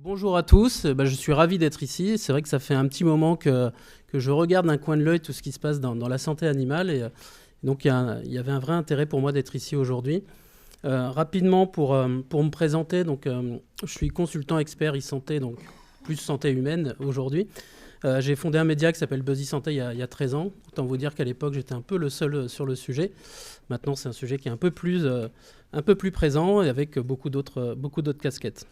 Bonjour à tous, je suis ravi d'être ici. C'est vrai que ça fait un petit moment que je regarde d'un coin de l'œil tout ce qui se passe dans la santé animale. Donc il y avait un vrai intérêt pour moi d'être ici aujourd'hui. Rapidement, pour me présenter, je suis consultant expert e-santé, donc plus santé humaine aujourd'hui. J'ai fondé un média qui s'appelle Buzzy Santé il y a 13 ans. Autant vous dire qu'à l'époque, j'étais un peu le seul sur le sujet. Maintenant, c'est un sujet qui est un peu plus présent et avec beaucoup d'autres casquettes.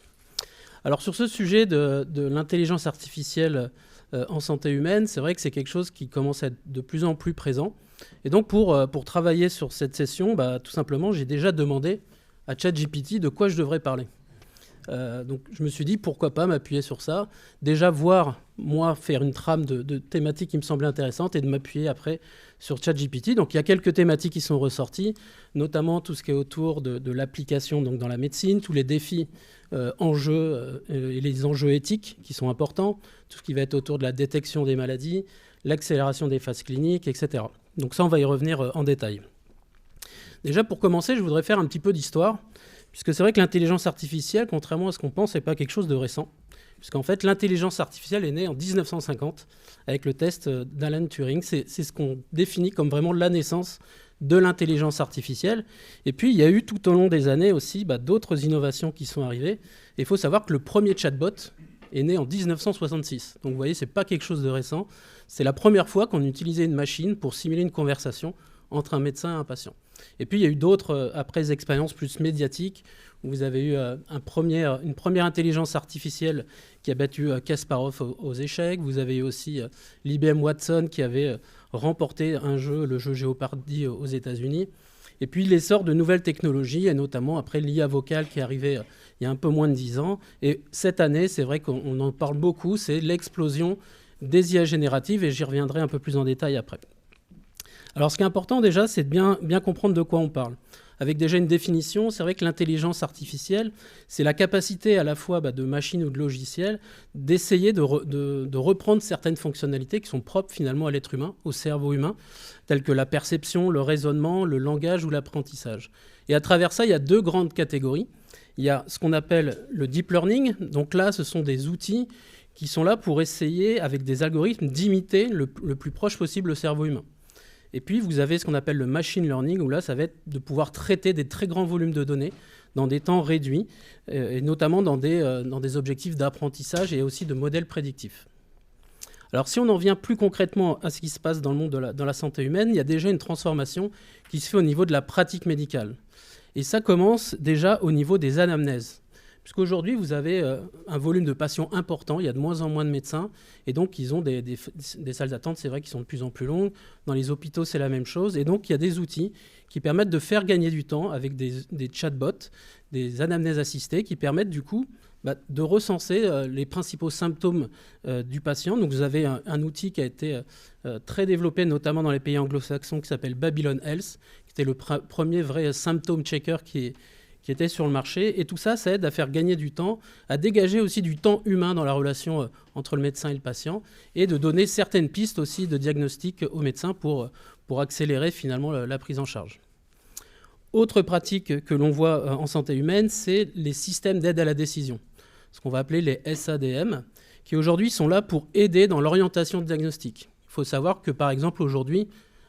Alors sur ce sujet de l'intelligence artificielle en santé humaine, c'est vrai que c'est quelque chose qui commence à être de plus en plus présent. Et donc pour travailler sur cette session, tout simplement, j'ai déjà demandé à ChatGPT de quoi je devrais parler. Donc je me suis dit pourquoi pas m'appuyer sur ça, déjà voir moi faire une trame de thématiques qui me semblaient intéressantes et de m'appuyer après sur ChatGPT. Donc il y a quelques thématiques qui sont ressorties, notamment tout ce qui est autour de l'application donc dans la médecine, tous les défis, enjeux et les enjeux éthiques qui sont importants, tout ce qui va être autour de la détection des maladies, l'accélération des phases cliniques, etc. Donc ça on va y revenir en détail. Déjà pour commencer, je voudrais faire un petit peu d'histoire. Puisque c'est vrai que l'intelligence artificielle, contrairement à ce qu'on pense, n'est pas quelque chose de récent. Puisqu'en fait, l'intelligence artificielle est née en 1950 avec le test d'Alan Turing. C'est ce qu'on définit comme vraiment la naissance de l'intelligence artificielle. Et puis, il y a eu tout au long des années aussi d'autres innovations qui sont arrivées. Et il faut savoir que le premier chatbot est né en 1966. Donc vous voyez, ce n'est pas quelque chose de récent. C'est la première fois qu'on utilisait une machine pour simuler une conversation entre un médecin et un patient. Et puis, il y a eu d'autres, après, expériences plus médiatiques, où vous avez eu une première intelligence artificielle qui a battu Kasparov aux échecs. Vous avez eu aussi l'IBM Watson qui avait remporté le jeu Jeopardy aux États-Unis. Et puis, l'essor de nouvelles technologies, et notamment après l'IA vocale qui est arrivée il y a un peu moins de 10 ans. Et cette année, c'est vrai qu'on en parle beaucoup, c'est l'explosion des IA génératives, et j'y reviendrai un peu plus en détail après. Alors ce qui est important déjà, c'est de bien comprendre de quoi on parle. Avec déjà une définition, c'est vrai que l'intelligence artificielle, c'est la capacité à la fois de machines ou de logiciels d'essayer de reprendre certaines fonctionnalités qui sont propres finalement à l'être humain, au cerveau humain, telles que la perception, le raisonnement, le langage ou l'apprentissage. Et à travers ça, il y a deux grandes catégories. Il y a ce qu'on appelle le deep learning. Donc là, ce sont des outils qui sont là pour essayer, avec des algorithmes, d'imiter le plus proche possible le cerveau humain. Et puis, vous avez ce qu'on appelle le machine learning, où là, ça va être de pouvoir traiter des très grands volumes de données dans des temps réduits, et notamment dans des objectifs d'apprentissage et aussi de modèles prédictifs. Alors, si on en vient plus concrètement à ce qui se passe dans le monde dans la santé humaine, il y a déjà une transformation qui se fait au niveau de la pratique médicale. Et ça commence déjà au niveau des anamnèses. Puisqu'aujourd'hui, vous avez un volume de patients important, il y a de moins en moins de médecins, et donc ils ont des salles d'attente, c'est vrai, qui sont de plus en plus longues. Dans les hôpitaux, c'est la même chose. Et donc, il y a des outils qui permettent de faire gagner du temps avec des chatbots, des anamnèses assistées, qui permettent du coup de recenser les principaux symptômes du patient. Donc, vous avez un outil qui a été très développé, notamment dans les pays anglo-saxons, qui s'appelle Babylon Health, qui était le premier vrai symptôme checker qui était sur le marché. Et tout ça, ça aide à faire gagner du temps, à dégager aussi du temps humain dans la relation entre le médecin et le patient, et de donner certaines pistes aussi de diagnostic au médecin pour accélérer finalement la prise en charge. Autre pratique que l'on voit en santé humaine, c'est les systèmes d'aide à la décision, ce qu'on va appeler les SADM, qui aujourd'hui sont là pour aider dans l'orientation de diagnostic. Il faut savoir que par exemple aujourd'hui,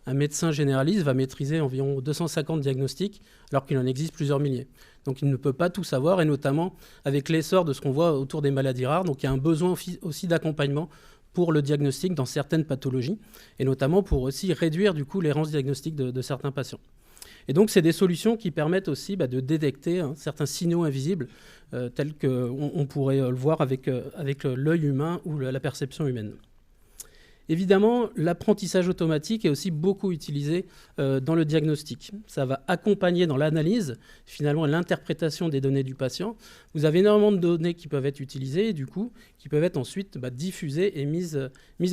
un médecin généraliste va maîtriser environ 250 diagnostics, alors qu'il en existe plusieurs milliers. Donc il ne peut pas tout savoir, et notamment avec l'essor de ce qu'on voit autour des maladies rares. Donc il y a un besoin aussi d'accompagnement pour le diagnostic dans certaines pathologies, et notamment pour aussi réduire du coup l'errance diagnostique de certains patients. Et donc c'est des solutions qui permettent aussi de détecter certains signaux invisibles, tels qu'on pourrait le voir avec l'œil humain ou la perception humaine. Évidemment, l'apprentissage automatique est aussi beaucoup utilisé dans le diagnostic. Ça va accompagner dans l'analyse, finalement, l'interprétation des données du patient. Vous avez énormément de données qui peuvent être utilisées et du coup, qui peuvent être ensuite diffusées et mises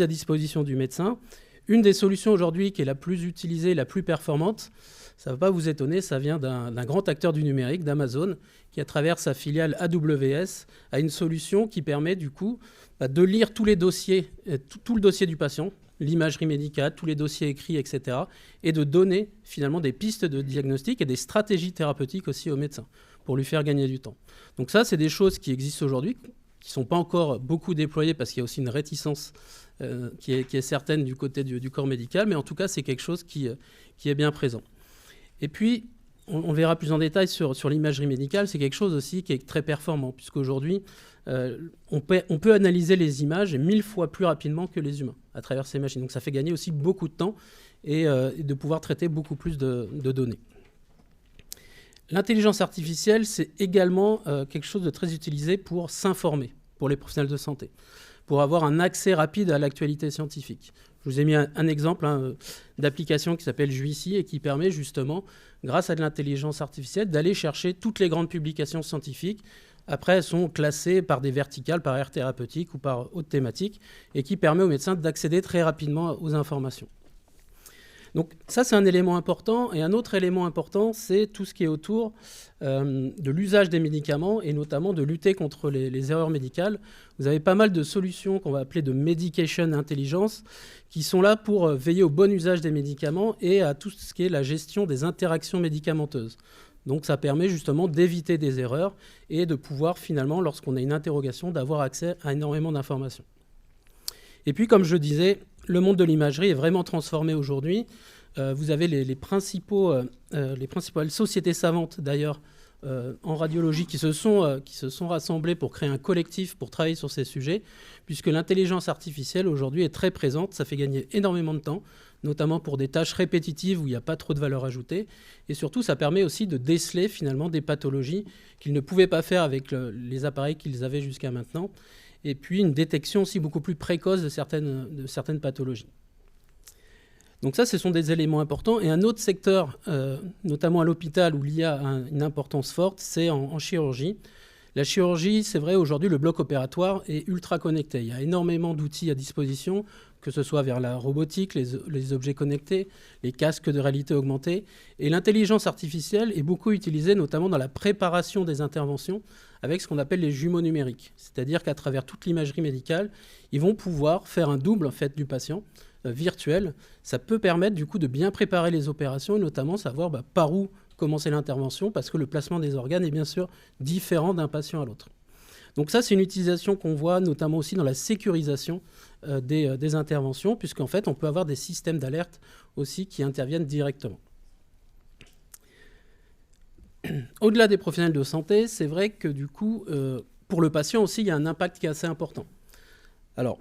à disposition du médecin. Une des solutions aujourd'hui qui est la plus utilisée, la plus performante, ça ne va pas vous étonner, ça vient d'un grand acteur du numérique, d'Amazon, qui à travers sa filiale AWS a une solution qui permet du coup de lire tous les dossiers, tout le dossier du patient, l'imagerie médicale, tous les dossiers écrits, etc. et de donner finalement des pistes de diagnostic et des stratégies thérapeutiques aussi au médecin pour lui faire gagner du temps. Donc ça, c'est des choses qui existent aujourd'hui, sont pas encore beaucoup déployés parce qu'il y a aussi une réticence qui est certaine du côté du corps médical, mais en tout cas, c'est quelque chose qui est bien présent. Et puis, on verra plus en détail sur l'imagerie médicale, c'est quelque chose aussi qui est très performant, puisqu'aujourd'hui, on peut analyser les images 1000 fois plus rapidement que les humains à travers ces machines. Donc ça fait gagner aussi beaucoup de temps et de pouvoir traiter beaucoup plus de données. L'intelligence artificielle, c'est également quelque chose de très utilisé pour s'informer, pour les professionnels de santé, pour avoir un accès rapide à l'actualité scientifique. Je vous ai mis un exemple d'application qui s'appelle Juicy et qui permet justement, grâce à de l'intelligence artificielle, d'aller chercher toutes les grandes publications scientifiques. Après, elles sont classées par des verticales, par aire thérapeutique ou par haute thématique, et qui permet aux médecins d'accéder très rapidement aux informations. Donc ça, c'est un élément important. Et un autre élément important, c'est tout ce qui est autour de l'usage des médicaments et notamment de lutter contre les erreurs médicales. Vous avez pas mal de solutions qu'on va appeler de medication intelligence qui sont là pour veiller au bon usage des médicaments et à tout ce qui est la gestion des interactions médicamenteuses. Donc ça permet justement d'éviter des erreurs et de pouvoir finalement, lorsqu'on a une interrogation, d'avoir accès à énormément d'informations. Et puis, comme je disais, le monde de l'imagerie est vraiment transformé aujourd'hui. Vous avez les principales sociétés savantes, d'ailleurs, en radiologie, qui se sont rassemblées pour créer un collectif pour travailler sur ces sujets, puisque l'intelligence artificielle, aujourd'hui, est très présente. Ça fait gagner énormément de temps, notamment pour des tâches répétitives où il n'y a pas trop de valeur ajoutée. Et surtout, ça permet aussi de déceler, finalement, des pathologies qu'ils ne pouvaient pas faire avec les appareils qu'ils avaient jusqu'à maintenant. Et puis une détection aussi beaucoup plus précoce de certaines pathologies. Donc ça, ce sont des éléments importants. Et un autre secteur, notamment à l'hôpital, où l'IA a une importance forte, c'est en chirurgie. La chirurgie, c'est vrai, aujourd'hui, le bloc opératoire est ultra connecté. Il y a énormément d'outils à disposition, que ce soit vers la robotique, les objets connectés, les casques de réalité augmentée. Et l'intelligence artificielle est beaucoup utilisée, notamment dans la préparation des interventions, avec ce qu'on appelle les jumeaux numériques. C'est-à-dire qu'à travers toute l'imagerie médicale, ils vont pouvoir faire un double en fait, du patient virtuel. Ça peut permettre du coup de bien préparer les opérations et notamment savoir par où commencer l'intervention parce que le placement des organes est bien sûr différent d'un patient à l'autre. Donc ça, c'est une utilisation qu'on voit notamment aussi dans la sécurisation des interventions puisqu'en fait, on peut avoir des systèmes d'alerte aussi qui interviennent directement. Au-delà des professionnels de santé, c'est vrai que du coup, pour le patient aussi, il y a un impact qui est assez important. Alors,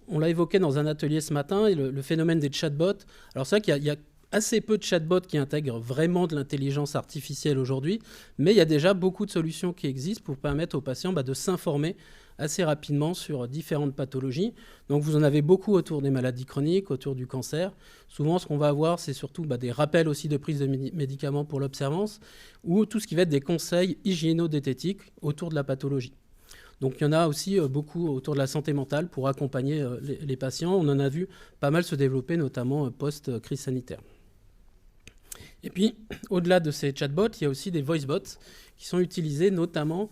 on l'a évoqué dans un atelier ce matin, et le phénomène des chatbots. Alors c'est vrai qu'il y a assez peu de chatbots qui intègrent vraiment de l'intelligence artificielle aujourd'hui, mais il y a déjà beaucoup de solutions qui existent pour permettre aux patients de s'informer assez rapidement sur différentes pathologies. Donc vous en avez beaucoup autour des maladies chroniques, autour du cancer. Souvent, ce qu'on va avoir, c'est surtout des rappels aussi de prise de médicaments pour l'observance ou tout ce qui va être des conseils hygiéno-diététiques autour de la pathologie. Donc il y en a aussi beaucoup autour de la santé mentale pour accompagner les patients. On en a vu pas mal se développer, notamment post-crise sanitaire. Et puis, au-delà de ces chatbots, il y a aussi des voicebots qui sont utilisés notamment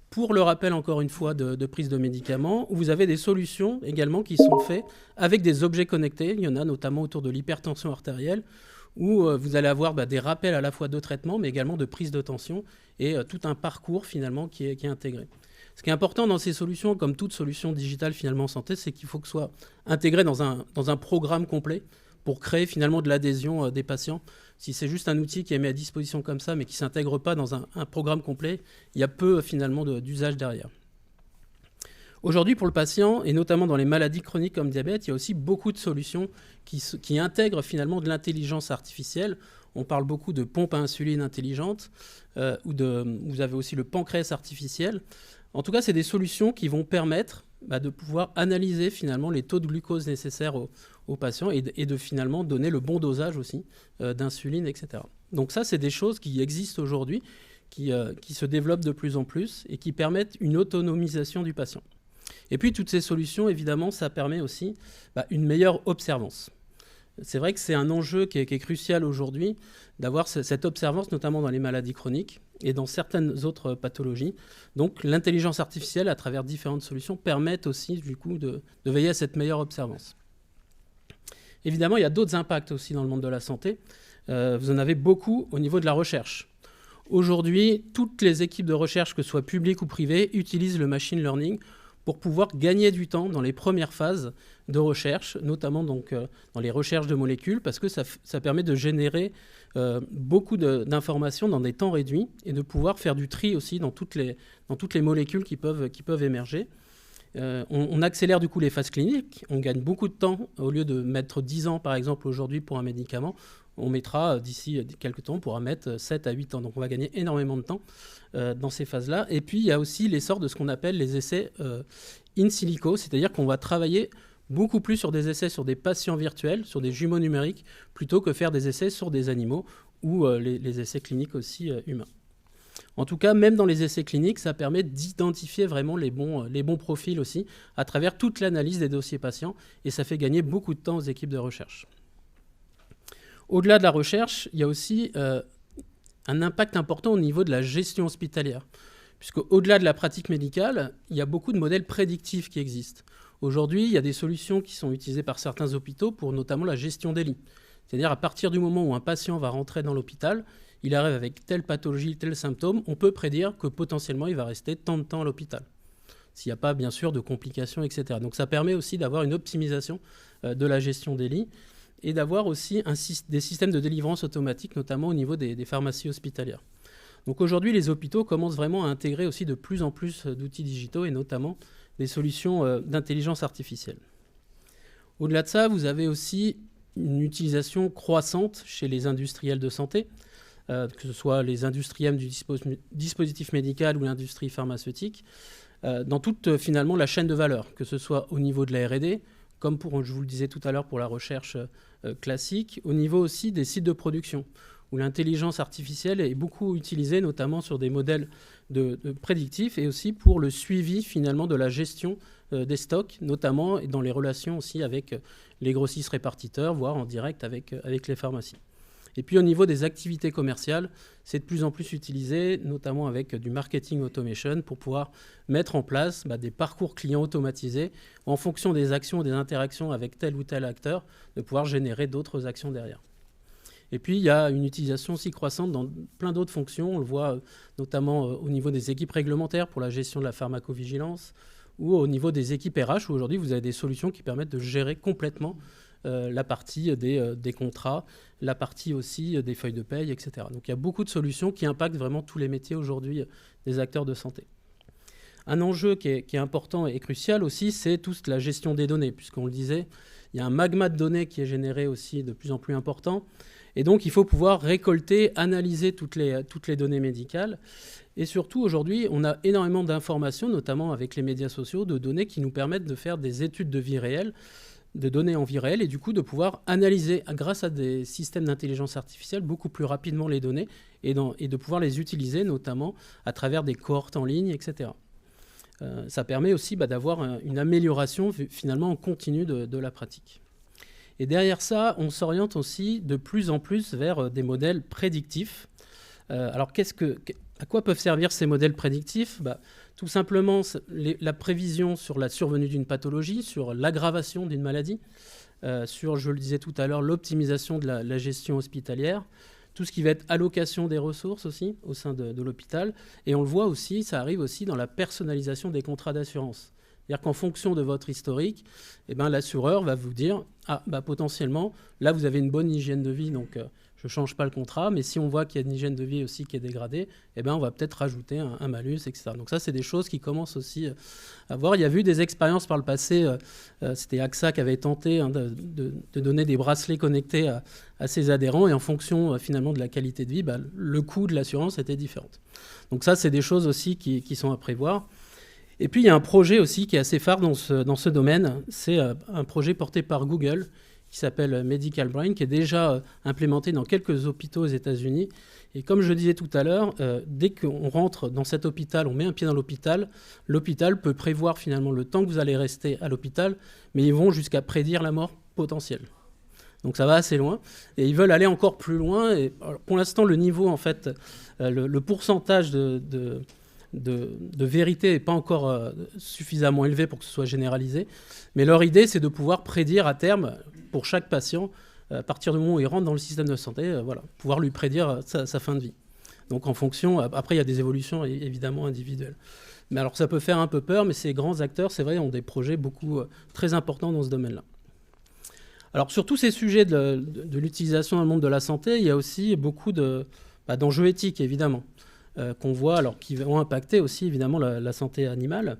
pour le rappel, encore une fois, de prise de médicaments, où vous avez des solutions également qui sont faites avec des objets connectés. Il y en a notamment autour de l'hypertension artérielle, où vous allez avoir des rappels à la fois de traitement, mais également de prise de tension, et tout un parcours finalement qui est intégré. Ce qui est important dans ces solutions, comme toute solution digitale finalement en santé, c'est qu'il faut que ce soit intégré dans un programme complet pour créer finalement de l'adhésion des patients. Si c'est juste un outil qui est mis à disposition comme ça, mais qui ne s'intègre pas dans un programme complet, il y a peu finalement d'usage derrière. Aujourd'hui, pour le patient, et notamment dans les maladies chroniques comme diabète, il y a aussi beaucoup de solutions qui intègrent finalement de l'intelligence artificielle. On parle beaucoup de pompes à insuline intelligentes, vous avez aussi le pancréas artificiel. En tout cas, c'est des solutions qui vont permettre de pouvoir analyser finalement les taux de glucose nécessaires aux patients et de finalement donner le bon dosage aussi d'insuline, etc. Donc ça, c'est des choses qui existent aujourd'hui, qui se développent de plus en plus et qui permettent une autonomisation du patient. Et puis, toutes ces solutions, évidemment, ça permet aussi une meilleure observance. C'est vrai que c'est un enjeu qui est crucial aujourd'hui d'avoir cette observance, notamment dans les maladies chroniques et dans certaines autres pathologies. Donc l'intelligence artificielle, à travers différentes solutions, permet aussi du coup de veiller à cette meilleure observance. Évidemment, il y a d'autres impacts aussi dans le monde de la santé. Vous en avez beaucoup au niveau de la recherche. Aujourd'hui, toutes les équipes de recherche, que ce soit publiques ou privées, utilisent le machine learning pour pouvoir gagner du temps dans les premières phases de recherche, notamment donc, dans les recherches de molécules, parce que ça permet de générer beaucoup d'informations dans des temps réduits et de pouvoir faire du tri aussi dans toutes les molécules qui peuvent émerger. On accélère du coup les phases cliniques, on gagne beaucoup de temps. Au lieu de mettre 10 ans par exemple aujourd'hui pour un médicament, on mettra d'ici quelques temps, on pourra mettre 7 à 8 ans. Donc on va gagner énormément de temps dans ces phases-là. Et puis il y a aussi l'essor de ce qu'on appelle les essais in silico, c'est-à-dire qu'on va travailler beaucoup plus sur des essais sur des patients virtuels, sur des jumeaux numériques, plutôt que faire des essais sur des animaux ou les essais cliniques aussi humains. En tout cas, même dans les essais cliniques, ça permet d'identifier vraiment les bons profils aussi, à travers toute l'analyse des dossiers patients, et ça fait gagner beaucoup de temps aux équipes de recherche. Au-delà de la recherche, il y a aussi un impact important au niveau de la gestion hospitalière, puisque au-delà de la pratique médicale, il y a beaucoup de modèles prédictifs qui existent. Aujourd'hui, il y a des solutions qui sont utilisées par certains hôpitaux pour notamment la gestion des lits. C'est-à-dire à partir du moment où un patient va rentrer dans l'hôpital, il arrive avec telle pathologie, tel symptôme, on peut prédire que potentiellement il va rester tant de temps à l'hôpital. S'il n'y a pas bien sûr de complications, etc. Donc ça permet aussi d'avoir une optimisation de la gestion des lits et d'avoir aussi des systèmes de délivrance automatique, notamment au niveau des pharmacies hospitalières. Donc aujourd'hui, les hôpitaux commencent vraiment à intégrer aussi de plus en plus d'outils digitaux et notamment des solutions d'intelligence artificielle. Au-delà de ça, vous avez aussi une utilisation croissante chez les industriels de santé, que ce soit les industriels du dispositif médical ou l'industrie pharmaceutique, dans toute finalement la chaîne de valeur, que ce soit au niveau de la R&D, comme je vous le disais tout à l'heure pour la recherche classique, au niveau aussi des sites de production, où l'intelligence artificielle est beaucoup utilisée, notamment sur des modèles de prédictifs et aussi pour le suivi finalement de la gestion des stocks, notamment dans les relations aussi avec les grossistes répartiteurs, voire en direct avec les pharmacies. Et puis au niveau des activités commerciales, c'est de plus en plus utilisé, notamment avec du marketing automation, pour pouvoir mettre en place des parcours clients automatisés en fonction des actions et des interactions avec tel ou tel acteur, de pouvoir générer d'autres actions derrière. Et puis, il y a une utilisation aussi croissante dans plein d'autres fonctions. On le voit notamment au niveau des équipes réglementaires pour la gestion de la pharmacovigilance ou au niveau des équipes RH, où aujourd'hui, vous avez des solutions qui permettent de gérer complètement la partie des contrats, la partie aussi des feuilles de paye, etc. Donc, il y a beaucoup de solutions qui impactent vraiment tous les métiers aujourd'hui des acteurs de santé. Un enjeu qui est important et crucial aussi, c'est toute la gestion des données, puisqu'on le disait, il y a un magma de données qui est généré aussi de plus en plus important. Et donc, il faut pouvoir récolter, analyser toutes les données médicales. Et surtout, aujourd'hui, on a énormément d'informations, notamment avec les médias sociaux, de données qui nous permettent de faire des études de vie réelle, de données en vie réelle, et du coup, de pouvoir analyser, grâce à des systèmes d'intelligence artificielle, beaucoup plus rapidement les données et de pouvoir les utiliser, notamment à travers des cohortes en ligne, etc. Ça permet aussi d'avoir une amélioration, finalement, en continu de la pratique. Et derrière ça, on s'oriente aussi de plus en plus vers des modèles prédictifs. Alors, à quoi peuvent servir ces modèles prédictifs ? Tout simplement, la prévision sur la survenue d'une pathologie, sur l'aggravation d'une maladie, sur, je le disais tout à l'heure, l'optimisation de la gestion hospitalière, tout ce qui va être allocation des ressources aussi au sein de l'hôpital. Et on le voit aussi, ça arrive aussi dans la personnalisation des contrats d'assurance. C'est-à-dire qu'en fonction de votre historique, l'assureur va vous dire potentiellement, là, vous avez une bonne hygiène de vie, donc je ne change pas le contrat. Mais si on voit qu'il y a une hygiène de vie aussi qui est dégradée, on va peut-être rajouter un malus, etc. Donc ça, c'est des choses qui commencent aussi à voir. Il y a eu des expériences par le passé. C'était AXA qui avait tenté de donner des bracelets connectés à ses adhérents. Et en fonction, finalement, de la qualité de vie, le coût de l'assurance était différent. Donc ça, c'est des choses aussi qui sont à prévoir. Et puis, il y a un projet aussi qui est assez phare dans ce domaine. C'est un projet porté par Google qui s'appelle Medical Brain, qui est déjà implémenté dans quelques hôpitaux aux États-Unis. Et comme je disais tout à l'heure, dès qu'on rentre dans cet hôpital, on met un pied dans l'hôpital peut prévoir finalement le temps que vous allez rester à l'hôpital, mais ils vont jusqu'à prédire la mort potentielle. Donc ça va assez loin. Et ils veulent aller encore plus loin. Et alors, pour l'instant, le niveau, en fait, le pourcentage de vérité n'est pas encore suffisamment élevé pour que ce soit généralisé. Mais leur idée, c'est de pouvoir prédire à terme, pour chaque patient, à partir du moment où il rentre dans le système de santé, pouvoir lui prédire sa fin de vie. Donc en fonction, après il y a des évolutions évidemment individuelles. Mais alors ça peut faire un peu peur, mais ces grands acteurs, c'est vrai, ont des projets très importants dans ce domaine-là. Alors sur tous ces sujets de l'utilisation dans le monde de la santé, il y a aussi beaucoup d'enjeux éthiques, évidemment, qu'on voit, alors qui vont impacter aussi évidemment la santé animale.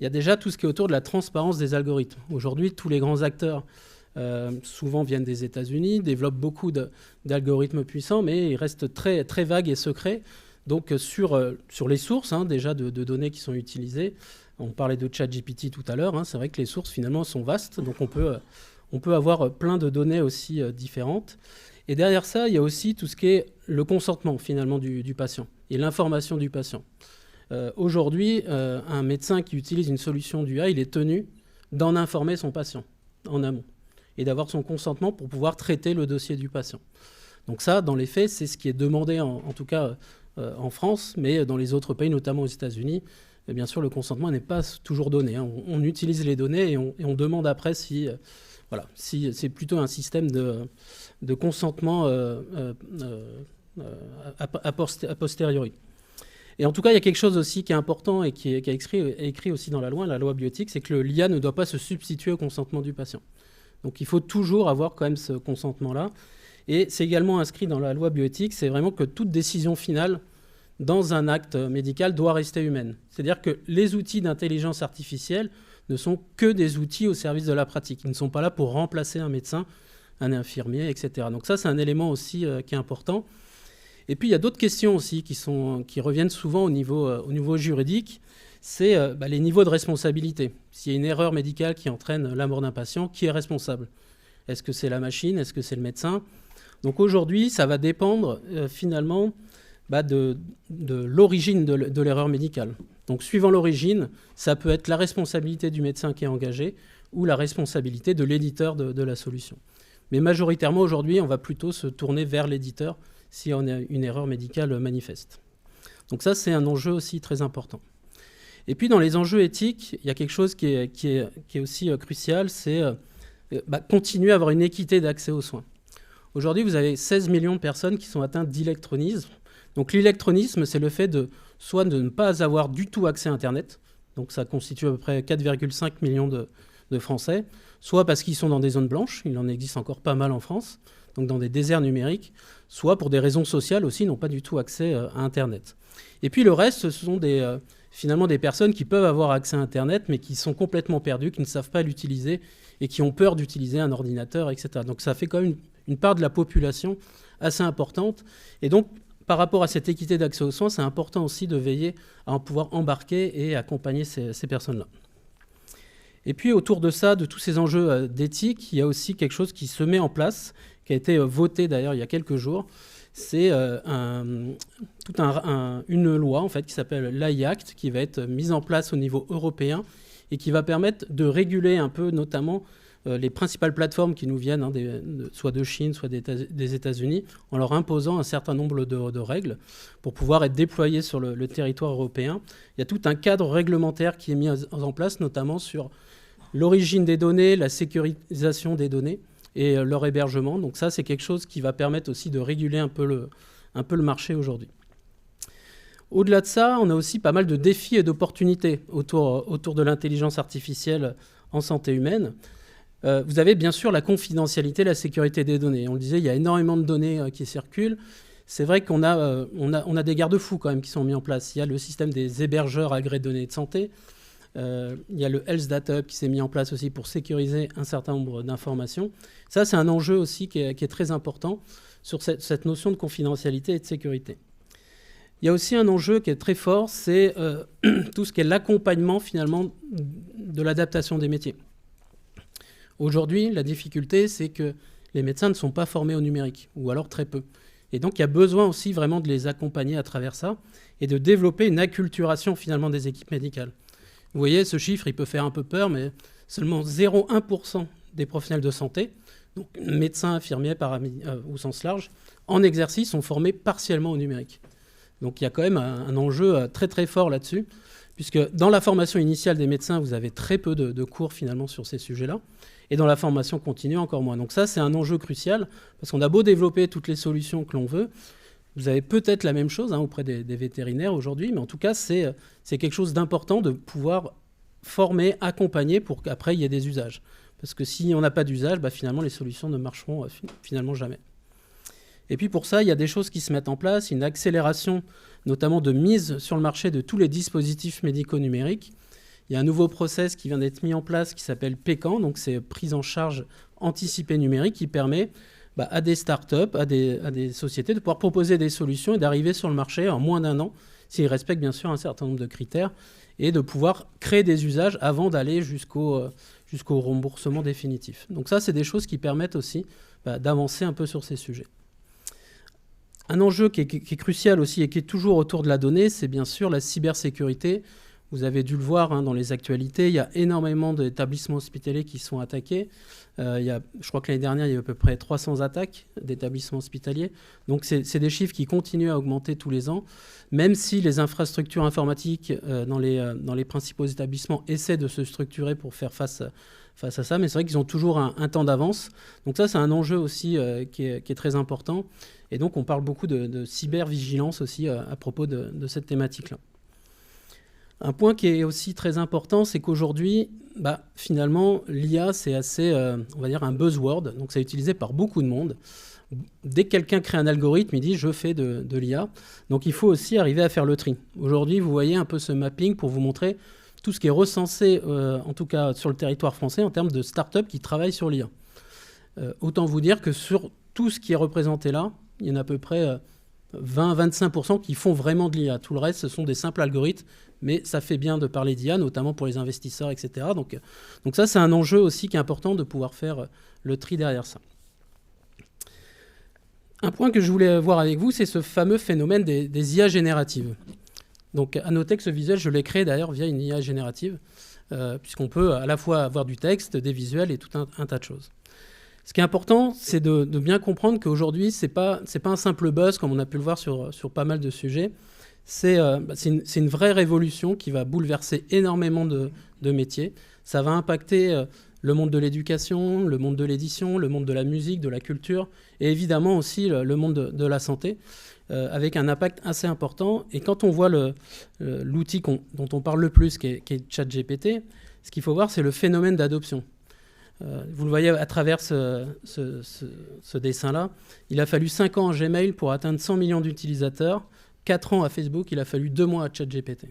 Il y a déjà tout ce qui est autour de la transparence des algorithmes. Aujourd'hui, tous les grands acteurs, souvent viennent des États-Unis, développent beaucoup d'algorithmes puissants, mais ils restent très, très vagues et secrets. Donc sur les sources déjà de données qui sont utilisées, on parlait de ChatGPT tout à l'heure, c'est vrai que les sources finalement sont vastes, donc on peut avoir plein de données aussi différentes. Et derrière ça, il y a aussi tout ce qui est le consentement finalement du patient et l'information du patient. Aujourd'hui, un médecin qui utilise une solution d'IA, il est tenu d'en informer son patient en amont et d'avoir son consentement pour pouvoir traiter le dossier du patient. Donc ça, dans les faits, c'est ce qui est demandé en tout cas en France, mais dans les autres pays, notamment aux États-Unis, bien sûr, le consentement n'est pas toujours donné. On utilise les données et on demande après si c'est plutôt un système de consentement a posteriori. Et en tout cas, il y a quelque chose aussi qui est important et qui est écrit aussi dans la loi bioéthique, c'est que l'IA ne doit pas se substituer au consentement du patient. Donc il faut toujours avoir quand même ce consentement-là. Et c'est également inscrit dans la loi bioéthique, c'est vraiment que toute décision finale dans un acte médical doit rester humaine. C'est-à-dire que les outils d'intelligence artificielle ne sont que des outils au service de la pratique. Ils ne sont pas là pour remplacer un médecin, un infirmier, etc. Donc ça, c'est un élément aussi qui est important. Et puis, il y a d'autres questions aussi qui reviennent souvent au niveau juridique. C'est les niveaux de responsabilité. S'il y a une erreur médicale qui entraîne la mort d'un patient, qui est responsable? Est-ce que c'est la machine? Est-ce que c'est le médecin? Donc aujourd'hui, ça va dépendre finalement de l'origine de l'erreur médicale. Donc suivant l'origine, ça peut être la responsabilité du médecin qui est engagé ou la responsabilité de l'éditeur de la solution. Mais majoritairement aujourd'hui, on va plutôt se tourner vers l'éditeur si on a une erreur médicale manifeste. Donc ça, c'est un enjeu aussi très important. Et puis dans les enjeux éthiques, il y a quelque chose qui est aussi crucial, c'est continuer à avoir une équité d'accès aux soins. Aujourd'hui, vous avez 16 millions de personnes qui sont atteintes d'électronisme. Donc l'électronisme, c'est le fait soit de ne pas avoir du tout accès à Internet, donc ça constitue à peu près 4,5 millions de Français, soit parce qu'ils sont dans des zones blanches, il en existe encore pas mal en France, donc dans des déserts numériques, soit pour des raisons sociales aussi, n'ont pas du tout accès à Internet. Et puis le reste, ce sont finalement des personnes qui peuvent avoir accès à Internet, mais qui sont complètement perdues, qui ne savent pas l'utiliser et qui ont peur d'utiliser un ordinateur, etc. Donc ça fait quand même une part de la population assez importante. Et donc, par rapport à cette équité d'accès aux soins, c'est important aussi de veiller à en pouvoir embarquer et accompagner ces personnes-là. Et puis, autour de ça, de tous ces enjeux d'éthique, il y a aussi quelque chose qui se met en place, qui a été voté d'ailleurs il y a quelques jours. C'est une loi en fait, qui s'appelle l'AI Act, qui va être mise en place au niveau européen et qui va permettre de réguler un peu, notamment, les principales plateformes qui nous viennent, soit de Chine, soit des États-Unis, en leur imposant un certain nombre de règles pour pouvoir être déployées sur le territoire européen. Il y a tout un cadre réglementaire qui est mis en place, notamment sur l'origine des données, la sécurisation des données et leur hébergement. Donc ça, c'est quelque chose qui va permettre aussi de réguler un peu le marché aujourd'hui. Au-delà de ça, on a aussi pas mal de défis et d'opportunités autour de l'intelligence artificielle en santé humaine. Vous avez bien sûr la confidentialité, la sécurité des données. On le disait, il y a énormément de données qui circulent. C'est vrai qu'on a des garde-fous quand même qui sont mis en place. Il y a le système des hébergeurs agréés de données de santé. Il y a le Health Data Hub qui s'est mis en place aussi pour sécuriser un certain nombre d'informations. Ça, c'est un enjeu aussi qui est très important sur cette notion de confidentialité et de sécurité. Il y a aussi un enjeu qui est très fort, c'est tout ce qui est l'accompagnement finalement de l'adaptation des métiers. Aujourd'hui, la difficulté, c'est que les médecins ne sont pas formés au numérique, ou alors très peu. Et donc, il y a besoin aussi vraiment de les accompagner à travers ça et de développer une acculturation finalement des équipes médicales. Vous voyez, ce chiffre, il peut faire un peu peur, mais seulement 0,1% des professionnels de santé, donc médecins, infirmiers, au sens large, en exercice sont formés partiellement au numérique. Donc, il y a quand même un enjeu très très fort là-dessus, puisque dans la formation initiale des médecins, vous avez très peu de cours finalement sur ces sujets-là. Et dans la formation continue, encore moins. Donc ça, c'est un enjeu crucial, parce qu'on a beau développer toutes les solutions que l'on veut, Vous avez peut-être la même chose auprès des vétérinaires aujourd'hui, mais en tout cas, c'est quelque chose d'important de pouvoir former, accompagner pour qu'après, il y ait des usages. Parce que si on n'a pas d'usage, finalement, les solutions ne marcheront finalement jamais. Et puis pour ça, il y a des choses qui se mettent en place, une accélération notamment de mise sur le marché de tous les dispositifs médicaux numériques. Il y a un nouveau process qui vient d'être mis en place qui s'appelle PECAN, donc c'est prise en charge anticipée numérique qui permet à des startups, à des sociétés de pouvoir proposer des solutions et d'arriver sur le marché en moins d'1 an, s'ils respectent bien sûr un certain nombre de critères, et de pouvoir créer des usages avant d'aller jusqu'au remboursement définitif. Donc ça, c'est des choses qui permettent aussi d'avancer un peu sur ces sujets. Un enjeu qui est crucial aussi et qui est toujours autour de la donnée, c'est bien sûr la cybersécurité. Vous avez dû le voir dans les actualités, il y a énormément d'établissements hospitaliers qui sont attaqués. Je crois que l'année dernière, il y a eu à peu près 300 attaques d'établissements hospitaliers. Donc c'est des chiffres qui continuent à augmenter tous les ans, même si les infrastructures informatiques dans les principaux établissements essaient de se structurer pour faire face à ça, mais c'est vrai qu'ils ont toujours un temps d'avance. Donc ça, c'est un enjeu aussi qui est très important. Et donc, on parle beaucoup de cybervigilance aussi à propos de cette thématique-là. Un point qui est aussi très important, c'est qu'aujourd'hui, finalement, l'IA, c'est assez, on va dire, un buzzword. Donc, c'est utilisé par beaucoup de monde. Dès que quelqu'un crée un algorithme, il dit « je fais de l'IA ». Donc, il faut aussi arriver à faire le tri. Aujourd'hui, vous voyez un peu ce mapping pour vous montrer tout ce qui est recensé, en tout cas sur le territoire français, en termes de start-up qui travaillent sur l'IA. Autant vous dire que sur tout ce qui est représenté là, il y en a à peu près 20-25% qui font vraiment de l'IA. Tout le reste, ce sont des simples algorithmes, mais ça fait bien de parler d'IA, notamment pour les investisseurs, etc. Donc ça, c'est un enjeu aussi qui est important de pouvoir faire le tri derrière ça. Un point que je voulais voir avec vous, c'est ce fameux phénomène des IA génératives. Donc à noter que ce visuel, je l'ai créé d'ailleurs via une IA générative, puisqu'on peut à la fois avoir du texte, des visuels et tout un tas de choses. Ce qui est important, c'est de bien comprendre qu'aujourd'hui, c'est pas un simple buzz, comme on a pu le voir sur pas mal de sujets. C'est une vraie révolution qui va bouleverser énormément de métiers. Ça va impacter le monde de l'éducation, le monde de l'édition, le monde de la musique, de la culture, et évidemment aussi le monde de la santé, avec un impact assez important. Et quand on voit l'outil dont on parle le plus, qui est ChatGPT, ce qu'il faut voir, c'est le phénomène d'adoption. Vous le voyez à travers ce dessin-là. Il a fallu 5 ans à Gmail pour atteindre 100 millions d'utilisateurs, 4 ans à Facebook, il a fallu 2 mois à ChatGPT.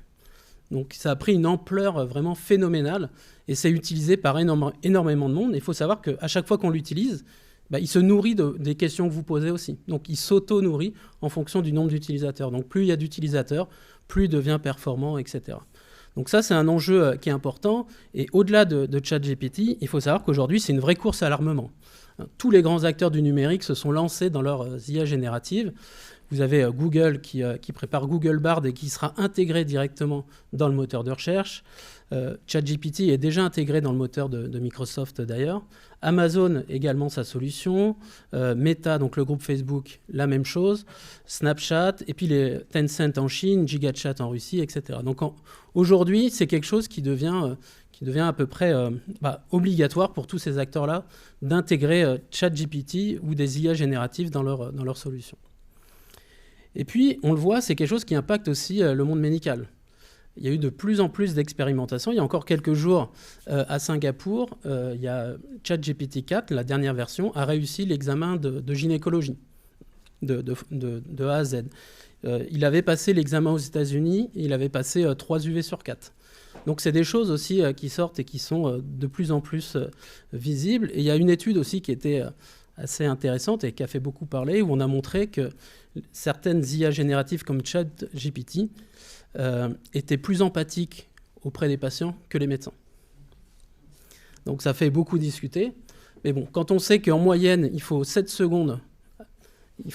Donc ça a pris une ampleur vraiment phénoménale et c'est utilisé par énormément de monde. Il faut savoir qu'à chaque fois qu'on l'utilise, il se nourrit des questions que vous posez aussi. Donc il s'auto-nourrit en fonction du nombre d'utilisateurs. Donc plus il y a d'utilisateurs, plus il devient performant, etc. Donc ça, c'est un enjeu qui est important. Et au-delà de ChatGPT, il faut savoir qu'aujourd'hui, c'est une vraie course à l'armement. Tous les grands acteurs du numérique se sont lancés dans leurs IA génératives. Vous avez Google qui prépare Google Bard et qui sera intégré directement dans le moteur de recherche. ChatGPT est déjà intégré dans le moteur de Microsoft d'ailleurs. Amazon également sa solution. Meta, donc le groupe Facebook, la même chose. Snapchat, et puis les Tencent en Chine, GigaChat en Russie, etc. Donc aujourd'hui, c'est quelque chose qui devient à peu près obligatoire pour tous ces acteurs-là d'intégrer ChatGPT ou des IA génératives dans leur solution. Et puis, on le voit, c'est quelque chose qui impacte aussi le monde médical. Il y a eu de plus en plus d'expérimentations. Il y a encore quelques jours, à Singapour, il y a ChatGPT 4, la dernière version, a réussi l'examen de gynécologie, de A à Z. Il avait passé l'examen aux États-Unis, et il avait passé 3 UV sur 4. Donc c'est des choses aussi qui sortent et qui sont de plus en plus visibles. Et il y a une étude aussi qui était assez intéressante et qui a fait beaucoup parler, où on a montré que certaines IA génératives comme ChatGPT étaient plus empathiques auprès des patients que les médecins. Donc ça fait beaucoup discuter. Mais bon, quand on sait qu'en moyenne, il faut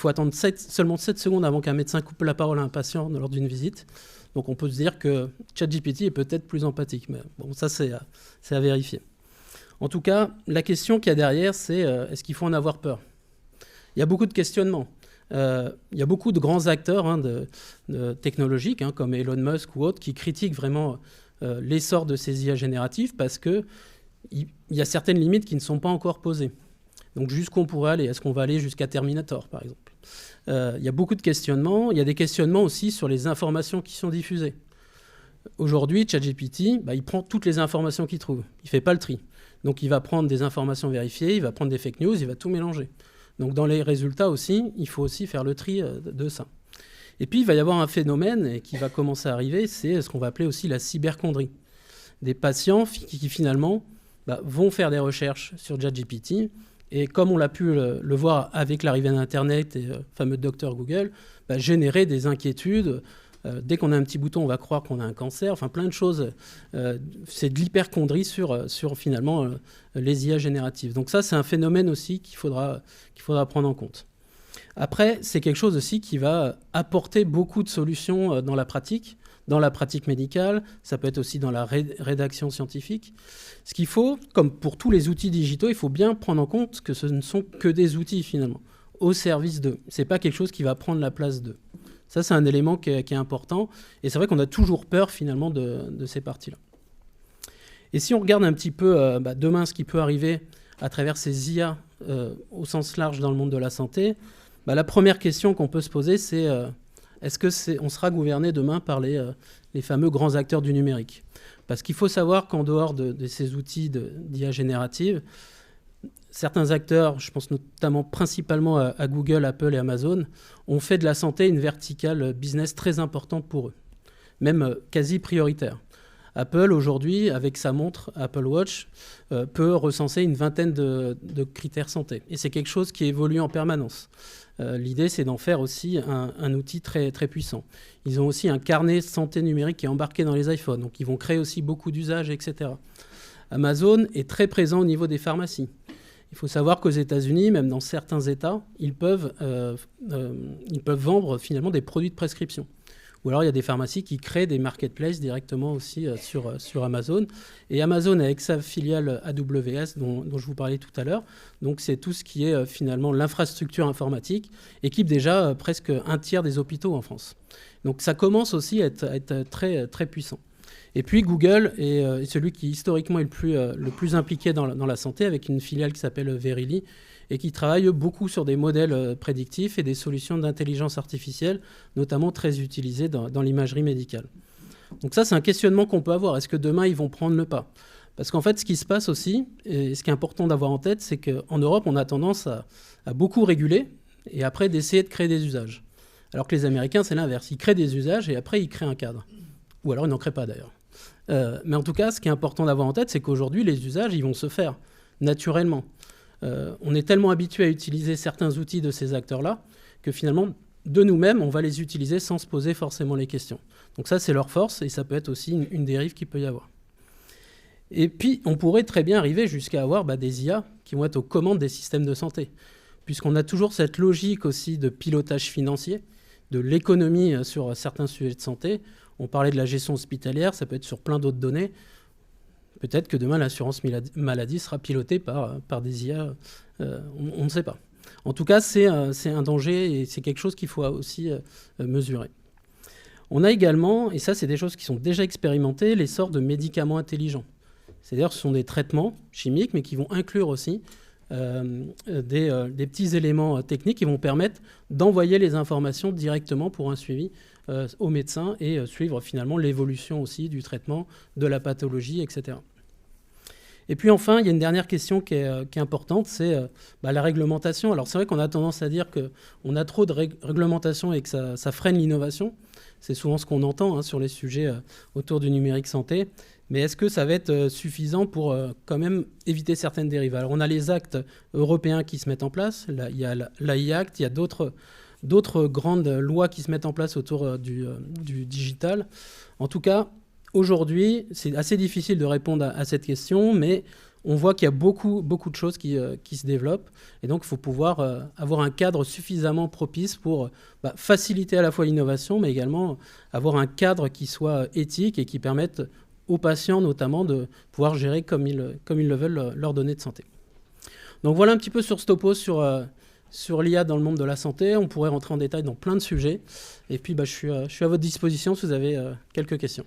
attendre seulement 7 secondes avant qu'un médecin coupe la parole à un patient lors d'une visite, donc on peut se dire que ChatGPT est peut-être plus empathique. Mais bon, ça c'est à vérifier. En tout cas, la question qu'il y a derrière, c'est est-ce qu'il faut en avoir peur ? Il y a beaucoup de questionnements. Il y a beaucoup de grands acteurs technologiques, comme Elon Musk ou autres, qui critiquent vraiment l'essor de ces IA génératives parce qu'il y a certaines limites qui ne sont pas encore posées. Donc jusqu'où on pourrait aller ? Est-ce qu'on va aller jusqu'à Terminator, par exemple ? Il y a beaucoup de questionnements. Il y a des questionnements aussi sur les informations qui sont diffusées. Aujourd'hui, ChatGPT, il prend toutes les informations qu'il trouve. Il ne fait pas le tri. Donc il va prendre des informations vérifiées, il va prendre des fake news, il va tout mélanger. Donc dans les résultats aussi, il faut aussi faire le tri de ça. Et puis il va y avoir un phénomène qui va commencer à arriver, c'est ce qu'on va appeler aussi la cyberchondrie. Des patients qui finalement vont faire des recherches sur ChatGPT, et comme on l'a pu le voir avec l'arrivée d'Internet et le fameux docteur Google, générer des inquiétudes. Dès qu'on a un petit bouton, on va croire qu'on a un cancer. Enfin, plein de choses. C'est de l'hyperchondrie sur finalement les IA génératives. Donc ça, c'est un phénomène aussi qu'il faudra prendre en compte. Après, c'est quelque chose aussi qui va apporter beaucoup de solutions dans la pratique médicale. Ça peut être aussi dans la rédaction scientifique. Ce qu'il faut, comme pour tous les outils digitaux, il faut bien prendre en compte que ce ne sont que des outils finalement, au service d'eux. Ce n'est pas quelque chose qui va prendre la place d'eux. Ça, c'est un élément qui est important. Et c'est vrai qu'on a toujours peur, finalement, de ces parties-là. Et si on regarde un petit peu demain ce qui peut arriver à travers ces IA au sens large dans le monde de la santé, la première question qu'on peut se poser, c'est est-ce qu'on sera gouverné demain par les fameux grands acteurs du numérique? Parce qu'il faut savoir qu'en dehors de ces outils d'IA générative, certains acteurs, je pense notamment principalement à Google, Apple et Amazon, ont fait de la santé une verticale business très importante pour eux, même quasi prioritaire. Apple, aujourd'hui, avec sa montre Apple Watch, peut recenser une vingtaine de critères santé. Et c'est quelque chose qui évolue en permanence. L'idée, c'est d'en faire aussi un outil très, très puissant. Ils ont aussi un carnet santé numérique qui est embarqué dans les iPhones. Donc, ils vont créer aussi beaucoup d'usages, etc. Amazon est très présent au niveau des pharmacies. Il faut savoir qu'aux États-Unis, même dans certains États, ils peuvent vendre finalement des produits de prescription. Ou alors il y a des pharmacies qui créent des marketplaces directement aussi sur Amazon. Et Amazon, avec sa filiale AWS, dont je vous parlais tout à l'heure, donc c'est tout ce qui est finalement l'infrastructure informatique, équipe déjà presque un tiers des hôpitaux en France. Donc ça commence aussi à être très, très puissant. Et puis Google est celui qui historiquement est le plus impliqué dans la santé, avec une filiale qui s'appelle Verily, et qui travaille beaucoup sur des modèles prédictifs et des solutions d'intelligence artificielle, notamment très utilisées dans l'imagerie médicale. Donc ça, c'est un questionnement qu'on peut avoir. Est-ce que demain, ils vont prendre le pas? Parce qu'en fait, ce qui se passe aussi, et ce qui est important d'avoir en tête, c'est qu'en Europe, on a tendance à beaucoup réguler et après d'essayer de créer des usages. Alors que les Américains, c'est l'inverse. Ils créent des usages et après, ils créent un cadre. Ou alors, ils n'en créent pas d'ailleurs. Mais en tout cas, ce qui est important d'avoir en tête, c'est qu'aujourd'hui, les usages, ils vont se faire naturellement. On est tellement habitué à utiliser certains outils de ces acteurs-là que finalement, de nous-mêmes, on va les utiliser sans se poser forcément les questions. Donc ça, c'est leur force et ça peut être aussi une dérive qu'il peut y avoir. Et puis, on pourrait très bien arriver jusqu'à avoir des IA qui vont être aux commandes des systèmes de santé, puisqu'on a toujours cette logique aussi de pilotage financier, de l'économie sur certains sujets de santé. On parlait de la gestion hospitalière, ça peut être sur plein d'autres données. Peut-être que demain, l'assurance maladie sera pilotée par des IA, on ne sait pas. En tout cas, c'est un danger et c'est quelque chose qu'il faut aussi mesurer. On a également, et ça c'est des choses qui sont déjà expérimentées, l'essor de médicaments intelligents. C'est-à-dire que ce sont des traitements chimiques, mais qui vont inclure aussi des petits éléments techniques qui vont permettre d'envoyer les informations directement pour un suivi au médecin et suivre finalement l'évolution aussi du traitement, de la pathologie, etc. Et puis enfin, il y a une dernière question qui est importante, c'est la réglementation. Alors c'est vrai qu'on a tendance à dire qu'on a trop de réglementation et que ça freine l'innovation. C'est souvent ce qu'on entend sur les sujets autour du numérique santé. Mais est-ce que ça va être suffisant pour quand même éviter certaines dérives? Alors on a les actes européens qui se mettent en place. Là, il y a l'AI Act, il y a d'autres grandes lois qui se mettent en place autour du digital. En tout cas, aujourd'hui, c'est assez difficile de répondre à cette question, mais on voit qu'il y a beaucoup de choses qui se développent. Et donc, il faut pouvoir avoir un cadre suffisamment propice pour faciliter à la fois l'innovation, mais également avoir un cadre qui soit éthique et qui permette aux patients, notamment, de pouvoir gérer comme ils le veulent leurs données de santé. Donc, voilà un petit peu sur ce topo sur l'IA dans le monde de la santé. On pourrait rentrer en détail dans plein de sujets. Et puis, je suis à votre disposition si vous avez quelques questions.